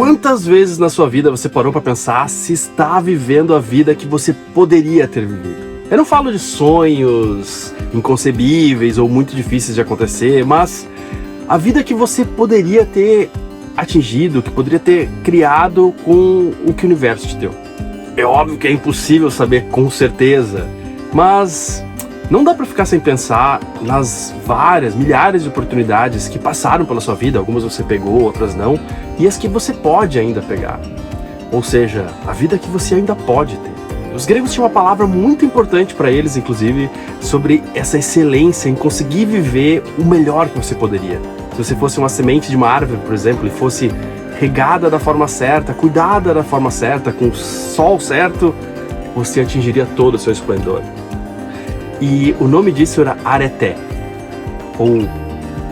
Quantas vezes na sua vida você parou para pensar se está vivendo a vida que você poderia ter vivido? Eu não falo de sonhos inconcebíveis ou muito difíceis de acontecer, mas a vida que você poderia ter atingido, que poderia ter criado com o que o universo te deu. É óbvio que é impossível saber com certeza, mas não dá para ficar sem pensar nas várias, milhares de oportunidades que passaram pela sua vida, algumas você pegou, outras não, e as que você pode ainda pegar. Ou seja, a vida que você ainda pode ter. Os gregos tinham uma palavra muito importante para eles, inclusive, sobre essa excelência em conseguir viver o melhor que você poderia. Se você fosse uma semente de uma árvore, por exemplo, e fosse regada da forma certa, cuidada da forma certa, com o sol certo, você atingiria todo o seu esplendor. E o nome disso era areté, ou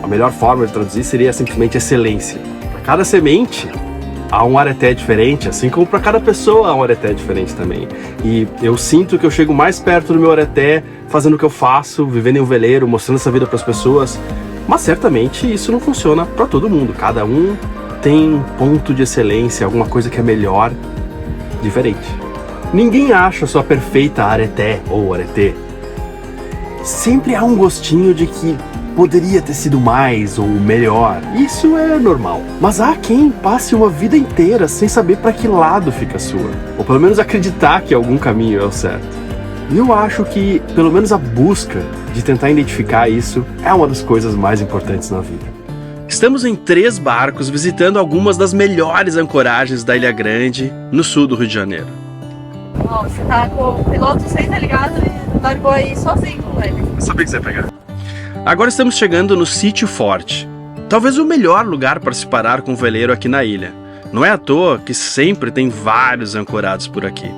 a melhor forma de traduzir seria simplesmente excelência. Para cada semente há um areté diferente, assim como para cada pessoa há um areté diferente também. E eu sinto que eu chego mais perto do meu areté fazendo o que eu faço, vivendo em um veleiro, mostrando essa vida para as pessoas. Mas certamente isso não funciona para todo mundo. Cada um tem um ponto de excelência, alguma coisa que é melhor, diferente. Ninguém acha sua perfeita areté ou aretê. Sempre há um gostinho de que poderia ter sido mais ou melhor. Isso é normal. Mas há quem passe uma vida inteira sem saber para que lado fica a sua. Ou pelo menos acreditar que algum caminho é o certo. E eu acho que pelo menos a busca de tentar identificar isso é uma das coisas mais importantes na vida. Estamos em 3 barcos visitando algumas das melhores ancoragens da Ilha Grande, no sul do Rio de Janeiro. Ó, você tá com o piloto sem, tá ligado? E largou aí sozinho com ele. Eu sabia que você ia pegar. Agora estamos chegando no Sítio Forte. Talvez o melhor lugar para se parar com um veleiro aqui na ilha. Não é à toa que sempre tem vários ancorados por aqui.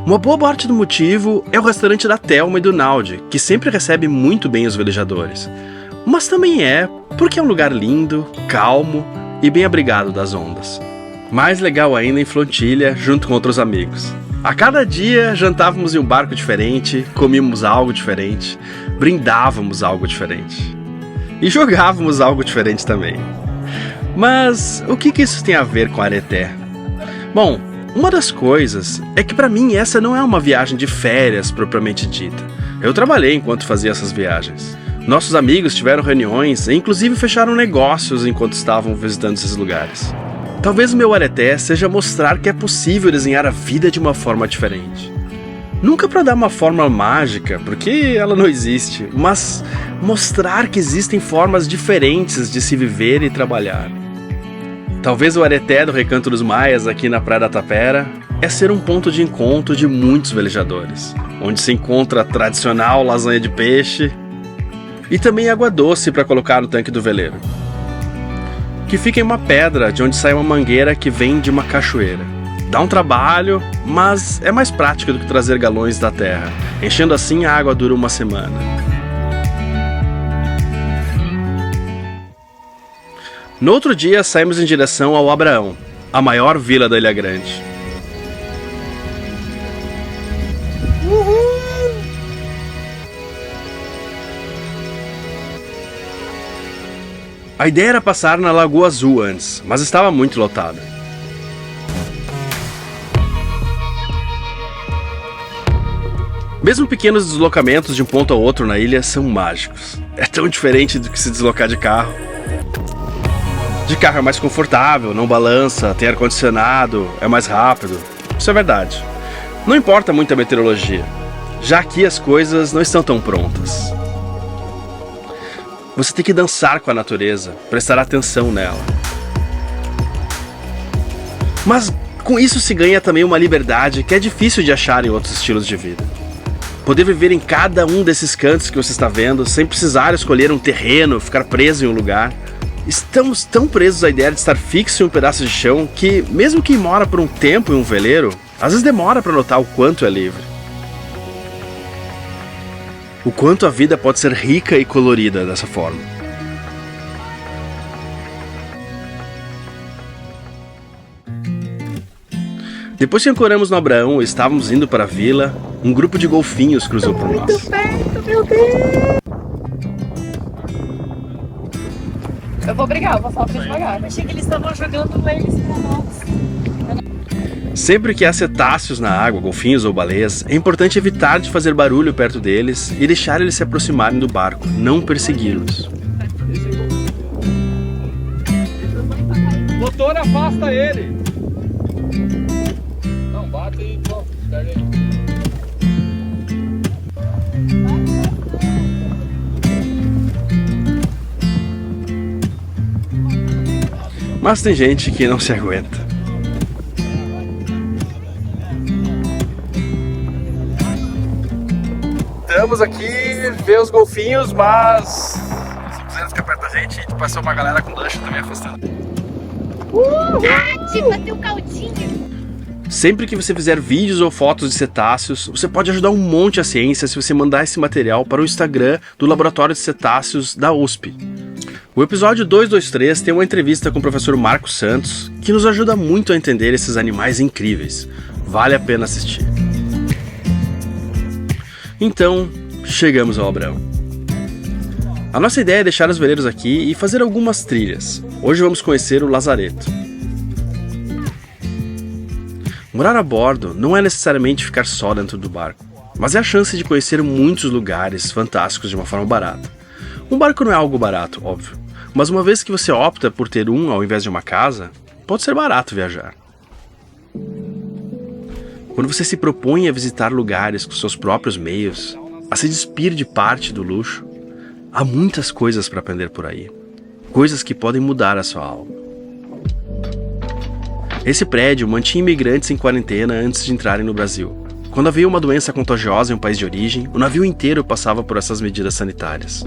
Uma boa parte do motivo é o restaurante da Thelma e do Naldi, que sempre recebe muito bem os velejadores. Mas também é porque é um lugar lindo, calmo e bem abrigado das ondas. Mais legal ainda em Flotilha, junto com outros amigos. A cada dia jantávamos em um barco diferente, comíamos algo diferente, brindávamos algo diferente. E jogávamos algo diferente também. Mas o que isso tem a ver com areté? Bom, uma das coisas é que para mim essa não é uma viagem de férias propriamente dita. Eu trabalhei enquanto fazia essas viagens. Nossos amigos tiveram reuniões e inclusive fecharam negócios enquanto estavam visitando esses lugares. Talvez o meu areté seja mostrar que é possível desenhar a vida de uma forma diferente. Nunca para dar uma fórmula mágica, porque ela não existe, mas mostrar que existem formas diferentes de se viver e trabalhar. Talvez o areté do Recanto dos Maias, aqui na Praia da Tapera, é ser um ponto de encontro de muitos velejadores, onde se encontra a tradicional lasanha de peixe e também água doce para colocar no tanque do veleiro, que fica em uma pedra de onde sai uma mangueira que vem de uma cachoeira. Dá um trabalho, mas é mais prático do que trazer galões da terra. Enchendo assim, a água dura uma semana. No outro dia, saímos em direção ao Abraão, a maior vila da Ilha Grande. A ideia era passar na Lagoa Azul antes, mas estava muito lotada. Mesmo pequenos deslocamentos de um ponto ao outro na ilha são mágicos. É tão diferente do que se deslocar de carro. De carro é mais confortável, não balança, tem ar-condicionado, é mais rápido. Isso é verdade. Não importa muito a meteorologia. Já aqui as coisas não estão tão prontas. Você tem que dançar com a natureza, prestar atenção nela. Mas com isso se ganha também uma liberdade que é difícil de achar em outros estilos de vida. Poder viver em cada um desses cantos que você está vendo, sem precisar escolher um terreno, ficar preso em um lugar. Estamos tão presos à ideia de estar fixo em um pedaço de chão que, mesmo quem mora por um tempo em um veleiro, às vezes demora para notar o quanto é livre. O quanto a vida pode ser rica e colorida dessa forma. Depois que ancoramos no Abraão e estávamos indo para a vila, um grupo de golfinhos cruzou por nós. Muito perto, meu Deus! Eu vou brigar, eu vou falar pra devagar. Eu achei que eles estavam jogando eles pra nós. Sempre que há cetáceos na água, golfinhos ou baleias, é importante evitar de fazer barulho perto deles e deixar eles se aproximarem do barco, não persegui-los. Motor, afasta ele! Não, bate aí, pô. Pega aí. Mas tem gente que não se aguenta. Estamos aqui ver os golfinhos, mas se quiser ficar perto da gente, a gente passou uma galera com lancha também afastando. Bateu caldinha. Sempre que você fizer vídeos ou fotos de cetáceos, você pode ajudar um monte a ciência se você mandar esse material para o Instagram do Laboratório de Cetáceos da USP. O episódio 223 tem uma entrevista com o professor Marcos Santos, que nos ajuda muito a entender esses animais incríveis. Vale a pena assistir. Então, chegamos ao Abrão. A nossa ideia é deixar os veleiros aqui e fazer algumas trilhas. Hoje vamos conhecer o Lazareto. Morar a bordo não é necessariamente ficar só dentro do barco, mas é a chance de conhecer muitos lugares fantásticos de uma forma barata. Um barco não é algo barato, óbvio, mas uma vez que você opta por ter um ao invés de uma casa, pode ser barato viajar. Quando você se propõe a visitar lugares com seus próprios meios, a se despir de parte do luxo, há muitas coisas para aprender por aí. Coisas que podem mudar a sua alma. Esse prédio mantinha imigrantes em quarentena antes de entrarem no Brasil. Quando havia uma doença contagiosa em um país de origem, o navio inteiro passava por essas medidas sanitárias.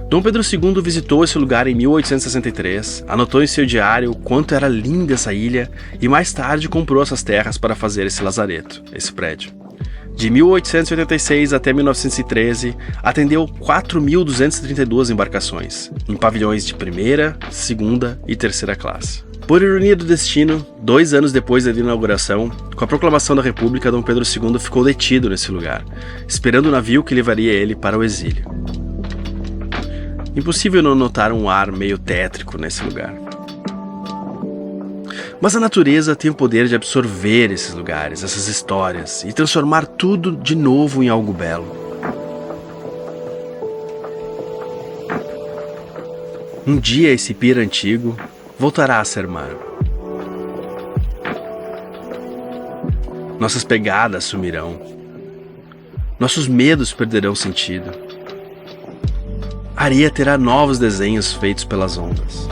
Dom Pedro II visitou esse lugar em 1863, anotou em seu diário o quanto era linda essa ilha e mais tarde comprou essas terras para fazer esse lazareto, esse prédio. De 1886 até 1913, atendeu 4.232 embarcações, em pavilhões de primeira, segunda e terceira classe. Por ironia do destino, 2 anos depois da inauguração, com a proclamação da República, Dom Pedro II ficou detido nesse lugar, esperando o navio que levaria ele para o exílio. Impossível não notar um ar meio tétrico nesse lugar. Mas a natureza tem o poder de absorver esses lugares, essas histórias, e transformar tudo de novo em algo belo. Um dia esse pier antigo voltará a ser mar. Nossas pegadas sumirão. Nossos medos perderão sentido. A areia terá novos desenhos feitos pelas ondas.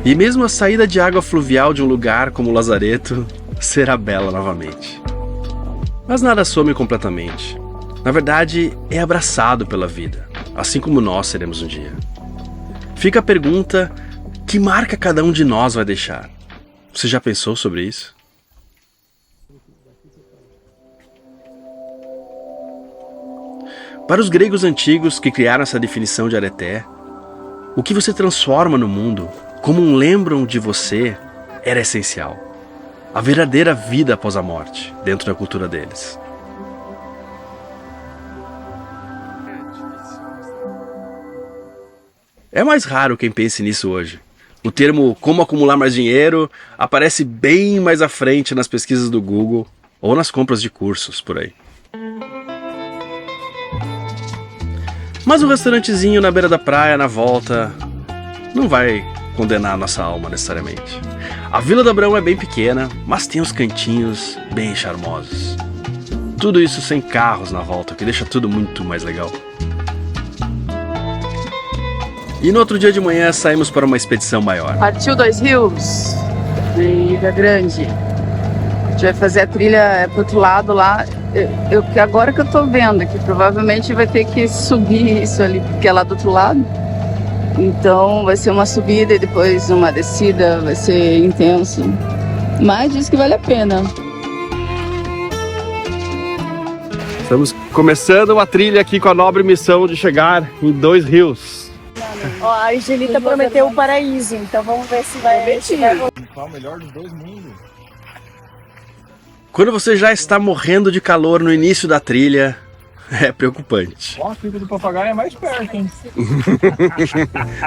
E mesmo a saída de água fluvial de um lugar como o Lazareto será bela novamente. Mas nada some completamente. Na verdade, é abraçado pela vida, assim como nós seremos um dia. Fica a pergunta: que marca cada um de nós vai deixar? Você já pensou sobre isso? Para os gregos antigos que criaram essa definição de areté, o que você transforma no mundo, como um lembram de você, era essencial. A verdadeira vida após a morte, dentro da cultura deles. É mais raro quem pense nisso hoje. O termo como acumular mais dinheiro aparece bem mais à frente nas pesquisas do Google ou nas compras de cursos por aí. Mas o restaurantezinho na beira da praia, na volta, não vai condenar a nossa alma necessariamente. A Vila do Abrão é bem pequena, mas tem uns cantinhos bem charmosos. Tudo isso sem carros na volta, que deixa tudo muito mais legal. E no outro dia de manhã saímos para uma expedição maior. Partiu 2 Rios, Ilha Grande. A gente vai fazer a trilha pro outro lado lá. Agora que eu tô vendo que provavelmente vai ter que subir isso ali, porque é lá do outro lado. Então vai ser uma subida e depois uma descida, vai ser intenso. Mas diz que vale a pena. Estamos começando uma trilha aqui com a nobre missão de chegar em 2 rios. Ó, a Angelita prometeu o paraíso, então vamos ver se vai... O melhor dos 2 mundos. Quando você já está morrendo de calor no início da trilha, é preocupante. Ó, o Pico do Papagaio é mais perto, hein?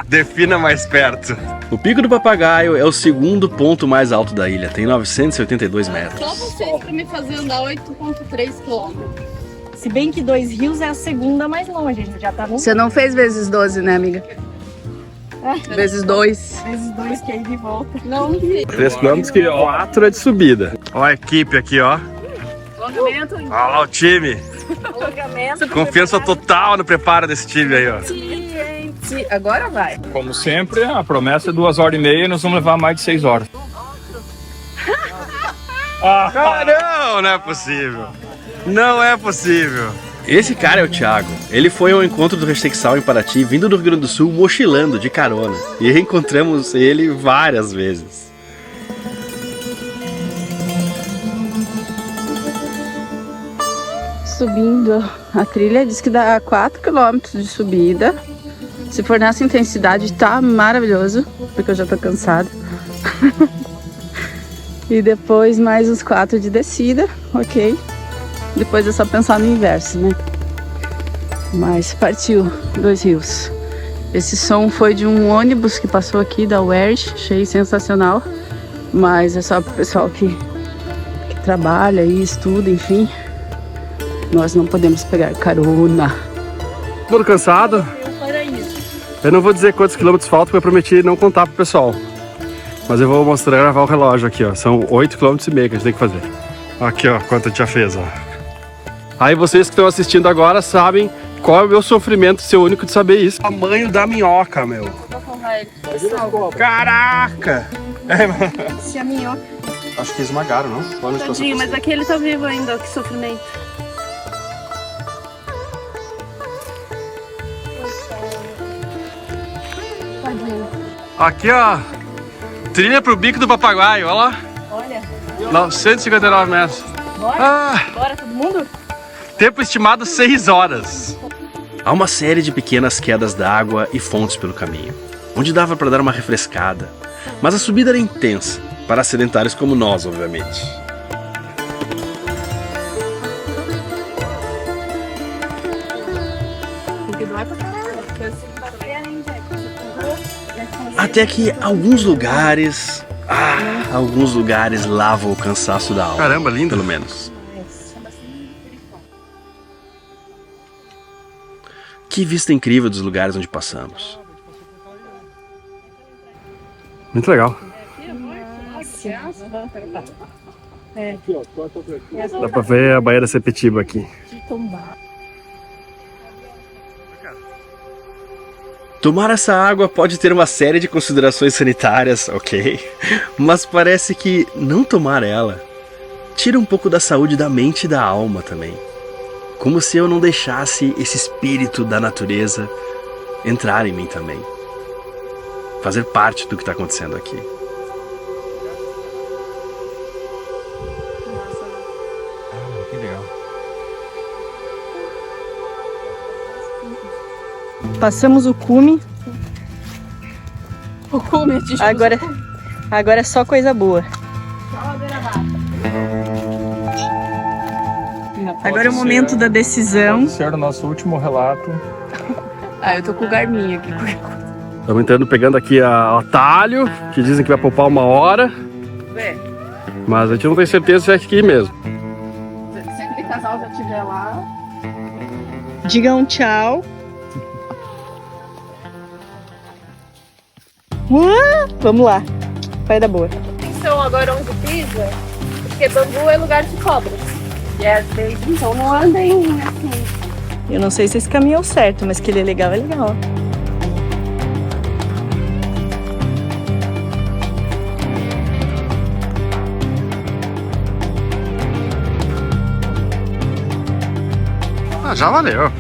Defina mais perto. O Pico do Papagaio é o segundo ponto mais alto da ilha, tem 982 metros. Só vocês pra me fazer andar 8,3 km. Se bem que Dois Rios é a segunda mais longe, a gente já tá no Você não fez vezes 12, né, amiga? Vezes 2. vezes 2 que é ida e volta. Não fiz. 3 km que 4 é de subida. Olha a equipe aqui, ó. Alongamento. Olha lá o time. Alongamento. Confiança total no preparo desse time aí, ó. Agora vai. Como sempre, a promessa é 2h30 e nós vamos levar mais de 6 horas. Ah, não é possível. Não é possível. Esse cara é o Thiago. Ele foi ao encontro do Restexal em Paraty, vindo do Rio Grande do Sul, mochilando de carona. E reencontramos ele várias vezes. Subindo a trilha, diz que dá 4 km de subida. Se for nessa intensidade, tá maravilhoso, porque eu já tô cansada. E depois mais uns 4 de descida, ok. Depois é só pensar no inverso, né? Mas partiu Dois Rios. Esse som foi de um ônibus que passou aqui da UERJ, achei sensacional. Mas é só pro pessoal que trabalha e estuda, enfim. Nós não podemos pegar carona. Todo cansado? Eu não vou dizer quantos quilômetros faltam, porque eu prometi não contar pro pessoal. Mas eu vou mostrar, gravar o relógio aqui, ó. São 8,5 km que a gente tem que fazer. Aqui, ó, quanto a gente já fez, ó. Aí vocês que estão assistindo agora sabem qual é o meu sofrimento ser o único de saber isso. O tamanho da minhoca, meu. Caraca! Se a minhoca. Acho que esmagaram, não? Tadinho, mas aqui ele tá vivo ainda, que sofrimento. Aqui, ó. Trilha pro Bico do Papagaio, olha lá. Olha. 959 metros. Bora? Bora todo mundo? Tempo estimado 6 horas. Há uma série de pequenas quedas d'água e fontes pelo caminho, onde dava para dar uma refrescada. Mas a subida era intensa, para sedentários como nós, obviamente. Até que alguns lugares lavam o cansaço da alma. Caramba, lindo. Pelo menos. Que vista incrível dos lugares onde passamos. Muito legal. Dá pra ver a Baía da Sepetiba aqui. Tomar essa água pode ter uma série de considerações sanitárias, ok? Mas parece que não tomar ela tira um pouco da saúde da mente e da alma também. Como se eu não deixasse esse espírito da natureza entrar em mim também. Fazer parte do que está acontecendo aqui. Que legal. Passamos o cume. O cume, Agora é só coisa boa. Agora é o momento da decisão. Pode ser o nosso último relato. Eu tô com o Garmin aqui. Estamos entrando, pegando aqui o atalho, que dizem que vai poupar 1 hora. Mas a gente não tem certeza se é aqui mesmo. Se aquele casal já estiver lá. Digam tchau. Vamos lá. Vai dar boa. Atenção agora onde pisa, porque Bangu é lugar de cobras. E às vezes, então não andem assim. Eu não sei se esse caminho é o certo, mas que ele é legal, é legal. Já valeu.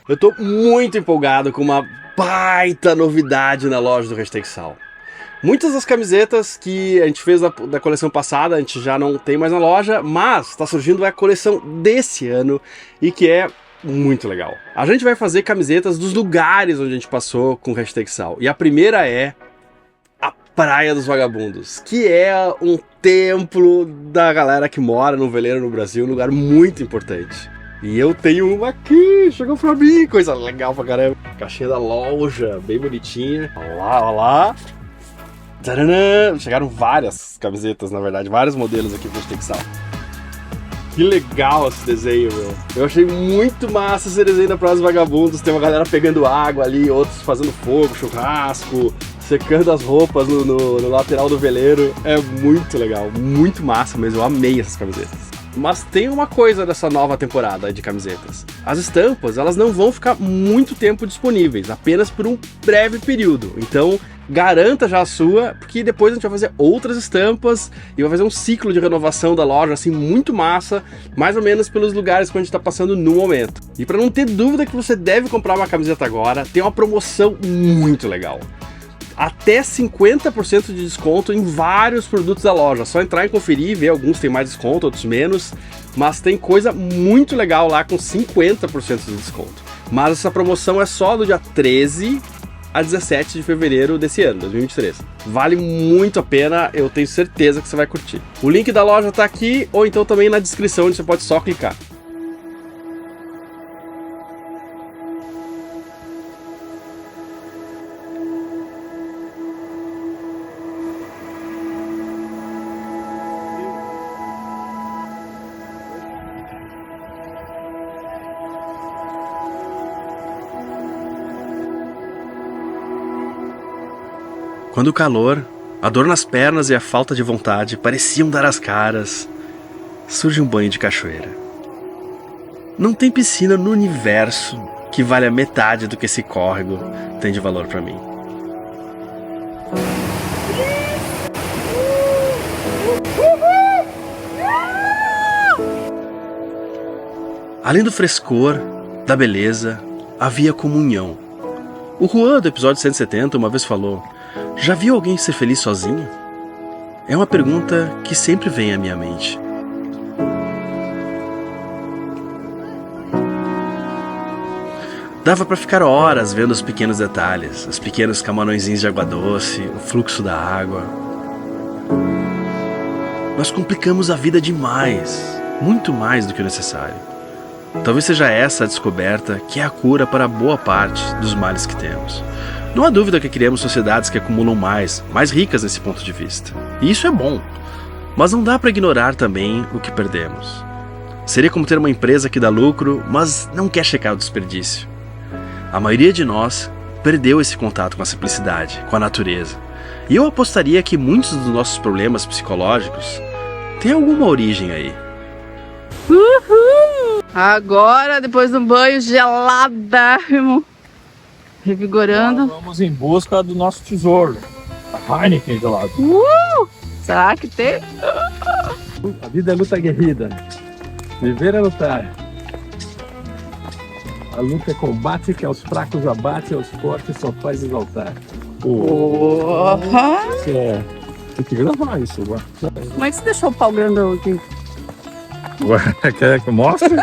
Eu tô muito empolgado com uma baita novidade na loja do Restexal. Muitas das camisetas que a gente fez da coleção passada, a gente já não tem mais na loja, mas está surgindo a coleção desse ano e que é muito legal. A gente vai fazer camisetas dos lugares onde a gente passou com o Restexal. E a primeira é a Praia dos Vagabundos, que é um templo da galera que mora no veleiro no Brasil, um lugar muito importante. E eu tenho uma aqui, chegou pra mim, coisa legal pra caramba. Caixinha da loja, bem bonitinha. Olha lá, olha lá. Tcharam! Chegaram várias camisetas, na verdade, vários modelos aqui pra gente ter que salvar. Que legal esse desenho, meu. Eu achei muito massa esse desenho da Praia dos Vagabundos. Tem uma galera pegando água ali, outros fazendo fogo, churrasco, secando as roupas no lateral do veleiro. É muito legal, muito massa mesmo. Eu amei essas camisetas. Mas tem uma coisa dessa nova temporada de camisetas. As estampas, elas não vão ficar muito tempo disponíveis, apenas por um breve período. Então, garanta já a sua, porque depois a gente vai fazer outras estampas e vai fazer um ciclo de renovação da loja, assim, muito massa, mais ou menos pelos lugares que a gente está passando no momento. E para não ter dúvida que você deve comprar uma camiseta agora, tem uma promoção muito legal. Até 50% de desconto em vários produtos da loja. Só entrar e conferir e ver, alguns tem mais desconto, outros menos, mas tem coisa muito legal lá com 50% de desconto. Mas essa promoção é só do dia 13 a 17 de fevereiro desse ano, 2023. Vale muito a pena, eu tenho certeza que você vai curtir. O link da loja tá aqui, ou então também na descrição, onde você pode só clicar. Quando o calor, a dor nas pernas e a falta de vontade pareciam dar as caras, surge um banho de cachoeira. Não tem piscina no universo que valha metade do que esse córrego tem de valor para mim. Além do frescor, da beleza, havia comunhão. O Juan, do episódio 170, uma vez falou: já viu alguém ser feliz sozinho? É uma pergunta que sempre vem à minha mente. Dava para ficar horas vendo os pequenos detalhes, os pequenos camarõezinhos de água doce, o fluxo da água. Nós complicamos a vida demais, muito mais do que o necessário. Talvez seja essa a descoberta que é a cura para boa parte dos males que temos. Não há dúvida que criamos sociedades que acumulam mais ricas nesse ponto de vista. E isso é bom. Mas não dá para ignorar também o que perdemos. Seria como ter uma empresa que dá lucro, mas não quer checar o desperdício. A maioria de nós perdeu esse contato com a simplicidade, com a natureza. E eu apostaria que muitos dos nossos problemas psicológicos têm alguma origem aí. Uhul! Agora, depois do banho geladérrimo, revigorando. Agora vamos em busca do nosso tesouro, a Heineken do lado. Será que tem? A vida é luta aguerrida. Viver é lutar. A luta é combate, que aos fracos abate, aos fortes só faz exaltar. Tem que gravar isso agora. Como é que você deixou o pau grandão aqui? Ué, quer que eu mostre?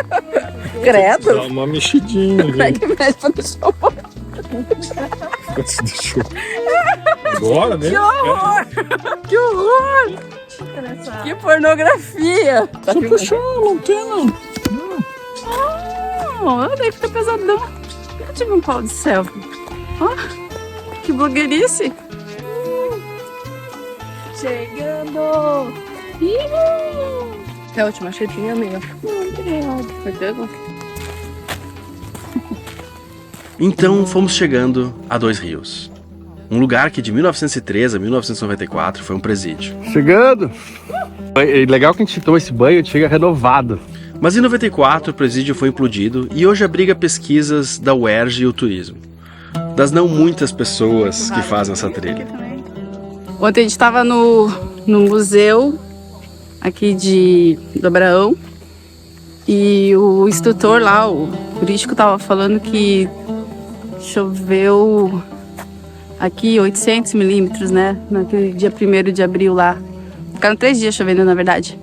Credo! Dá uma mexidinha. Como é que mexe pra deixar o pau? Deixou. Agora, né? Que horror! Que horror! Que pornografia! Só puxou a lanterna. Daí fica pesadão. Eu tive um pau de selfie. Ó, que blogueirice! Chegando! É a última cheirinha minha. Obrigado. Então fomos chegando a Dois Rios. Um lugar que de 1913 a 1994 foi um presídio. Chegando! É legal que a gente toma esse banho e chega renovado. Mas em 94 o presídio foi implodido e hoje abriga pesquisas da UERJ e o turismo. Das não muitas pessoas que fazem essa trilha. Ontem a gente estava no museu aqui do Abraão e o instrutor lá, o turístico, estava falando que choveu aqui 800 milímetros, né? Naquele dia 1º de abril lá. Ficaram 3 dias chovendo, na verdade.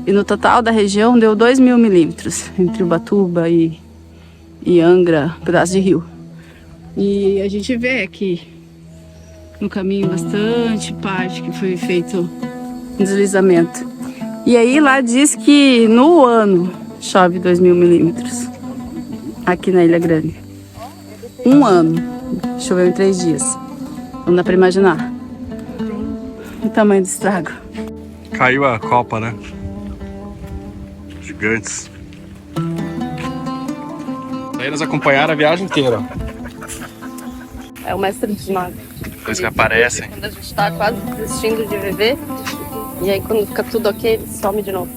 E no total da região deu 2.000 milímetros, entre Ubatuba e Angra, pedaço de rio. E a gente vê aqui no caminho bastante parte que foi feito um deslizamento. E aí lá diz que no ano chove 2.000 milímetros aqui na Ilha Grande. Um ano choveu em 3 dias. Não dá pra imaginar o tamanho do estrago. Caiu a copa, né? Gigantes. Aí eles acompanharam a viagem inteira. É o mestre dos magos. Depois que aparecem. Quando a gente tá quase desistindo de viver, e aí quando fica tudo ok, ele some de novo.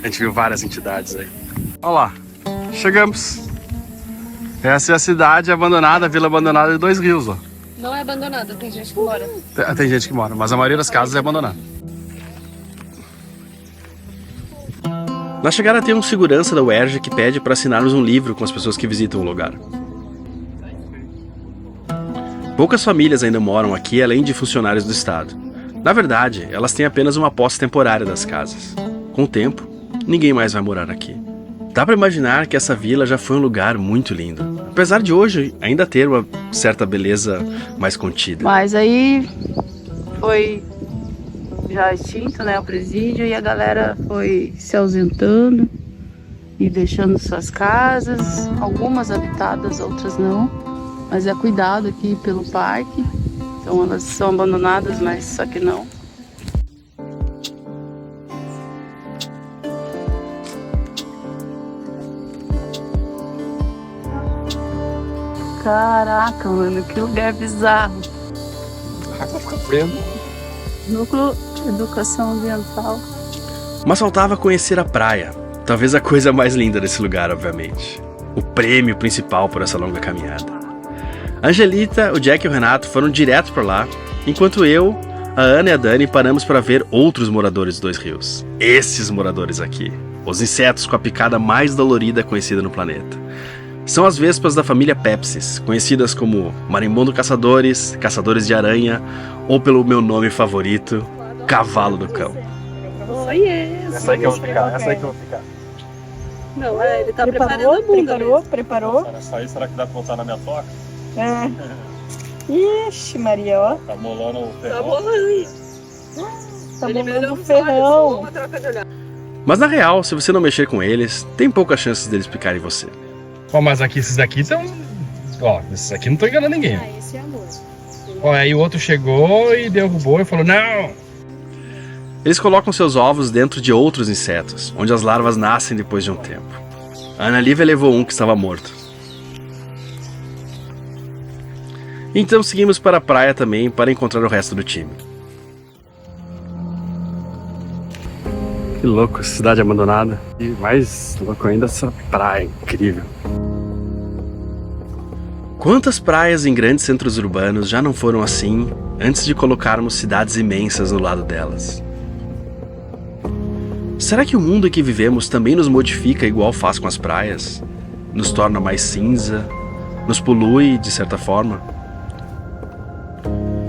A gente viu várias entidades aí. Olha lá, chegamos. Essa é a cidade abandonada, a vila abandonada de Dois Rios, ó. Não é abandonada, tem gente que mora. Tem gente que mora, mas a maioria das casas é abandonada. Na chegada tem um segurança da UERJ que pede para assinarmos um livro com as pessoas que visitam o lugar. Poucas famílias ainda moram aqui, além de funcionários do estado. Na verdade, elas têm apenas uma posse temporária das casas. Com o tempo, ninguém mais vai morar aqui. Dá para imaginar que essa vila já foi um lugar muito lindo, apesar de hoje ainda ter uma certa beleza mais contida. Mas aí foi já extinto, né, o presídio, e a galera foi se ausentando e deixando suas casas, algumas habitadas, outras não, mas é cuidado aqui pelo parque, então elas são abandonadas, mas só que não. Caraca, mano, que lugar bizarro. A água fica preta. Núcleo de Educação Ambiental. Mas faltava conhecer a praia. Talvez a coisa mais linda desse lugar, obviamente. O prêmio principal por essa longa caminhada. A Angelita, o Jack e o Renato foram direto para lá, enquanto eu, a Ana e a Dani paramos para ver outros moradores dos Dois Rios. Esses moradores aqui. Os insetos com a picada mais dolorida conhecida no planeta. São as vespas da família Pepsis, conhecidas como marimbondo caçadores, caçadores de aranha, ou pelo meu nome favorito, cavalo do cão. Oiê! Essa aí que eu vou ficar, Não, ele tá preparando a bunda. Preparou? Essa aí, será que dá pra botar na minha toca? É. Ixi, Maria, ó. Tá molando o Tá ferrão. bolando. Tá Ele molando melhorou o ferrão. uma troca de olhar. Mas na real, se você não mexer com eles, tem poucas chances deles picarem você. Ó, mas aqui, esses daqui são... Ó, esses aqui não estão enganando ninguém. Ah, esse é amor. Ó, aí o outro chegou e derrubou e falou, não! Eles colocam seus ovos dentro de outros insetos, onde as larvas nascem depois de um tempo. A Ana Lívia levou um que estava morto. Então seguimos para a praia também para encontrar o resto do time. Que louco, cidade abandonada. E mais louco ainda essa praia incrível. Quantas praias em grandes centros urbanos já não foram assim antes de colocarmos cidades imensas no lado delas? Será que o mundo em que vivemos também nos modifica igual faz com as praias? Nos torna mais cinza? Nos polui de certa forma?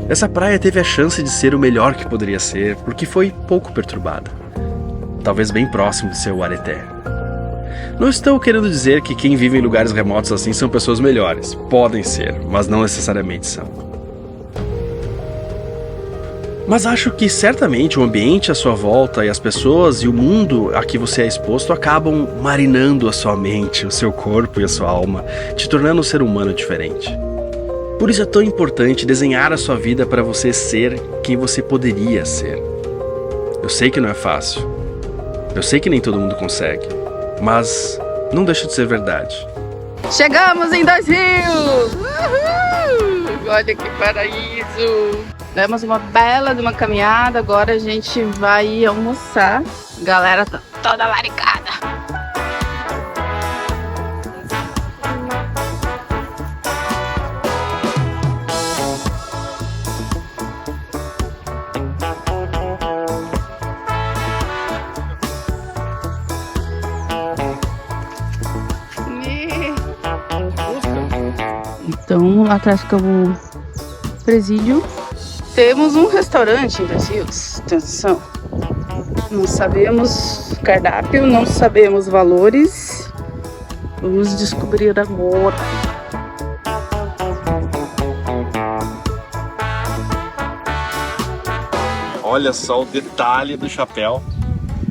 Essa praia teve a chance de ser o melhor que poderia ser porque foi pouco perturbada. Talvez bem próximo de seu areté. Não estou querendo dizer que quem vive em lugares remotos assim são pessoas melhores. Podem ser, mas não necessariamente são. Mas acho que certamente o ambiente à sua volta e as pessoas e o mundo a que você é exposto acabam marinando a sua mente, o seu corpo e a sua alma, te tornando um ser humano diferente. Por isso é tão importante desenhar a sua vida para você ser quem você poderia ser. Eu sei que não é fácil. Eu sei que nem todo mundo consegue, mas não deixa de ser verdade. Chegamos em Dois Rios! Uhul! Olha que paraíso! Demos uma bela de uma caminhada, agora a gente vai almoçar. A galera tá toda laricada. Então, atrás fica o presídio. Temos um restaurante em Dois Rios. Atenção. Não sabemos cardápio, não sabemos valores. Vamos descobrir agora. Olha só o detalhe do chapéu.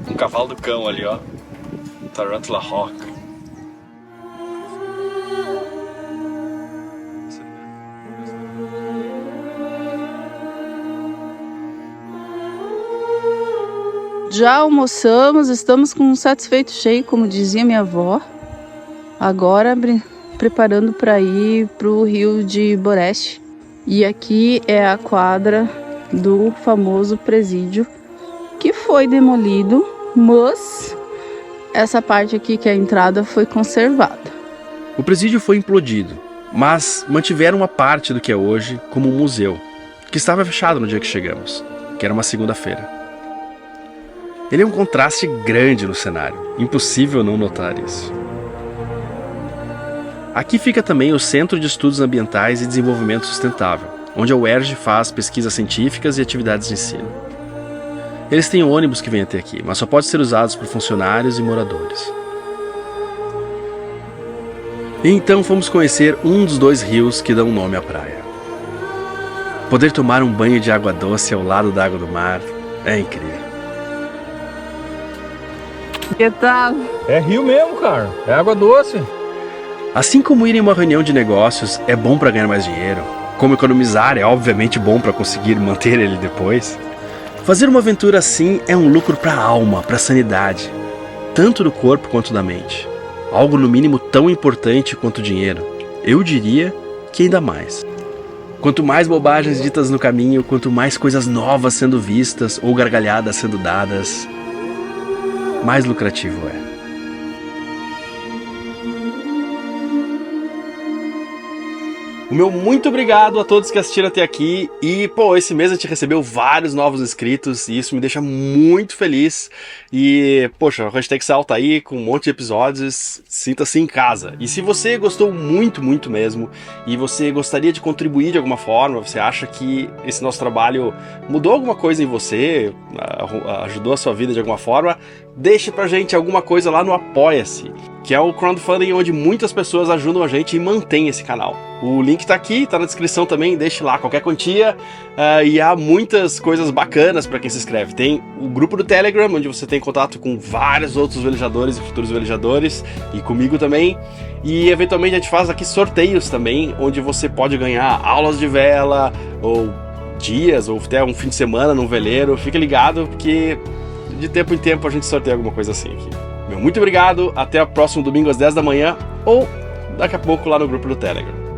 Um cavalo do cão ali, ó. Tarantula Hawk. Já almoçamos, estamos com um satisfeito cheio, como dizia minha avó. Agora preparando para ir para o rio de Boreste. E aqui é a quadra do famoso presídio que foi demolido, mas essa parte aqui que é a entrada foi conservada. O presídio foi implodido, mas mantiveram uma parte do que é hoje como um museu, que estava fechado no dia que chegamos, que era uma segunda-feira. Ele é um contraste grande no cenário, impossível não notar isso. Aqui fica também o Centro de Estudos Ambientais e Desenvolvimento Sustentável, onde a UERJ faz pesquisas científicas e atividades de ensino. Eles têm ônibus que vêm até aqui, mas só pode ser usados por funcionários e moradores. E então fomos conhecer um dos 2 rios que dão nome à praia. Poder tomar um banho de água doce ao lado da água do mar é incrível. Que tal? É rio mesmo, cara. É água doce. Assim como ir em uma reunião de negócios é bom para ganhar mais dinheiro, como economizar é obviamente bom para conseguir manter ele depois, fazer uma aventura assim é um lucro para a alma, para a sanidade, tanto do corpo quanto da mente. Algo no mínimo tão importante quanto o dinheiro. Eu diria que ainda mais. Quanto mais bobagens ditas no caminho, quanto mais coisas novas sendo vistas ou gargalhadas sendo dadas, mais lucrativo é. O meu muito obrigado a todos que assistiram até aqui e, esse mês a gente recebeu vários novos inscritos e isso me deixa muito feliz e, a hashtag Sal tá aí com um monte de episódios, sinta-se em casa. E se você gostou muito, muito mesmo e você gostaria de contribuir de alguma forma, você acha que esse nosso trabalho mudou alguma coisa em você, ajudou a sua vida de alguma forma, deixe pra gente alguma coisa lá no Apoia-se, que é o crowdfunding onde muitas pessoas ajudam a gente e mantém esse canal. O link tá aqui, tá na descrição também, deixe lá qualquer quantia, e há muitas coisas bacanas para quem se inscreve. Tem o grupo do Telegram, onde você tem contato com vários outros velejadores e futuros velejadores, e comigo também, e eventualmente a gente faz aqui sorteios também, onde você pode ganhar aulas de vela, ou dias, ou até um fim de semana num veleiro. Fica ligado, porque de tempo em tempo a gente sorteia alguma coisa assim aqui. Meu muito obrigado, até o próximo domingo às 10 da manhã, ou daqui a pouco lá no grupo do Telegram.